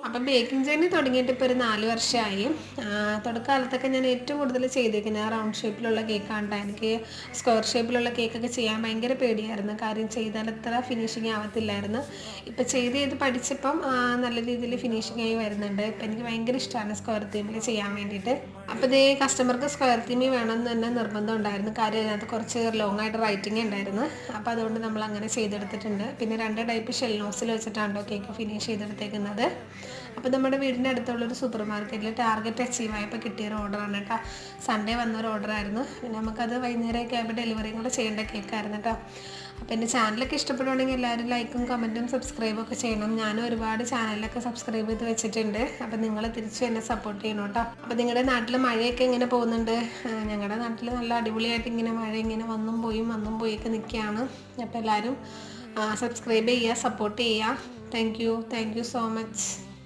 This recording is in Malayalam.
അപ്പം ബേക്കിംഗ് ജേർണി തുടങ്ങിയിട്ട് ഇപ്പോൾ ഒരു 4 വർഷമായി. തുടക്കകാലത്തൊക്കെ ഞാൻ ഏറ്റവും കൂടുതൽ ചെയ്തേക്കുന്നത് റൗണ്ട് ഷേപ്പിലുള്ള കേക്കാണ്. എനിക്ക് സ്ക്വയർ ഷേപ്പിലുള്ള കേക്കൊക്കെ ചെയ്യാൻ ഭയങ്കര പേടിയായിരുന്നു. കാര്യം ചെയ്താൽ അത്ര ഫിനിഷിങ് ആവത്തില്ലായിരുന്നു. ഇപ്പം ചെയ്ത് പഠിച്ചപ്പം നല്ല രീതിയിൽ ഫിനിഷിംഗ് ആയി വരുന്നുണ്ട്. ഇപ്പം എനിക്ക് ഭയങ്കര ഇഷ്ടമാണ് സ്ക്വയർ തീമിൽ ചെയ്യാൻ വേണ്ടിയിട്ട്. അപ്പോൾ ഇതേ കസ്റ്റമർക്ക് സ്ക്വയർ തീമിൽ വേണമെന്ന് തന്നെ നിർബന്ധം ഉണ്ടായിരുന്നു. കാര്യം അതിനകത്ത് കുറച്ച് ലോങ് ആയിട്ട് റൈറ്റിംഗ് ഉണ്ടായിരുന്നു. അപ്പോൾ അതുകൊണ്ട് നമ്മൾ അങ്ങനെ ചെയ്തെടുത്തിട്ടുണ്ട്. പിന്നെ 2 ടൈപ്പ് ഷെൽ നോസിൽ വെച്ചിട്ടാണല്ലോ കേക്ക് ഫിനിഷ് ചെയ്തെടുത്തേക്കുന്നത്. അപ്പോൾ നമ്മുടെ വീടിൻ്റെ അടുത്തുള്ളൊരു സൂപ്പർ മാർക്കറ്റിൽ ടാർഗറ്റ് അച്ചീവ് ആയപ്പോൾ കിട്ടിയൊരു ഓർഡറാണ് കേട്ടോ. സൺഡേ വന്നൊരു ഓർഡറായിരുന്നു. പിന്നെ നമുക്കത് വൈകുന്നേരമൊക്കെ ആയപ്പോൾ ഡെലിവറിയും കൂടെ ചെയ്യേണ്ട കേക്കായിരുന്നു കേട്ടോ. അപ്പോൾ എൻ്റെ ചാനലൊക്കെ ഇഷ്ടപ്പെടുവാണെങ്കിൽ എല്ലാവരും ലൈക്കും കമൻറ്റും സബ്സ്ക്രൈബും ഒക്കെ ചെയ്യണം. ഞാനും ഒരുപാട് ചാനലൊക്കെ സബ്സ്ക്രൈബ് ചെയ്ത് വെച്ചിട്ടുണ്ട്. അപ്പോൾ നിങ്ങൾ തിരിച്ച് എന്നെ സപ്പോർട്ട് ചെയ്യണം കേട്ടോ. അപ്പോൾ നിങ്ങളുടെ നാട്ടിൽ മഴയൊക്കെ എങ്ങനെ പോകുന്നുണ്ട്? ഞങ്ങളുടെ നാട്ടിൽ നല്ല അടിപൊളിയായിട്ട് ഇങ്ങനെ മഴ ഇങ്ങനെ വന്നും പോയൊക്കെ നിൽക്കുകയാണ്. അപ്പോൾ എല്ലാവരും സബ്സ്ക്രൈബ് ചെയ്യുക, സപ്പോർട്ട് ചെയ്യുക. Thank you so much.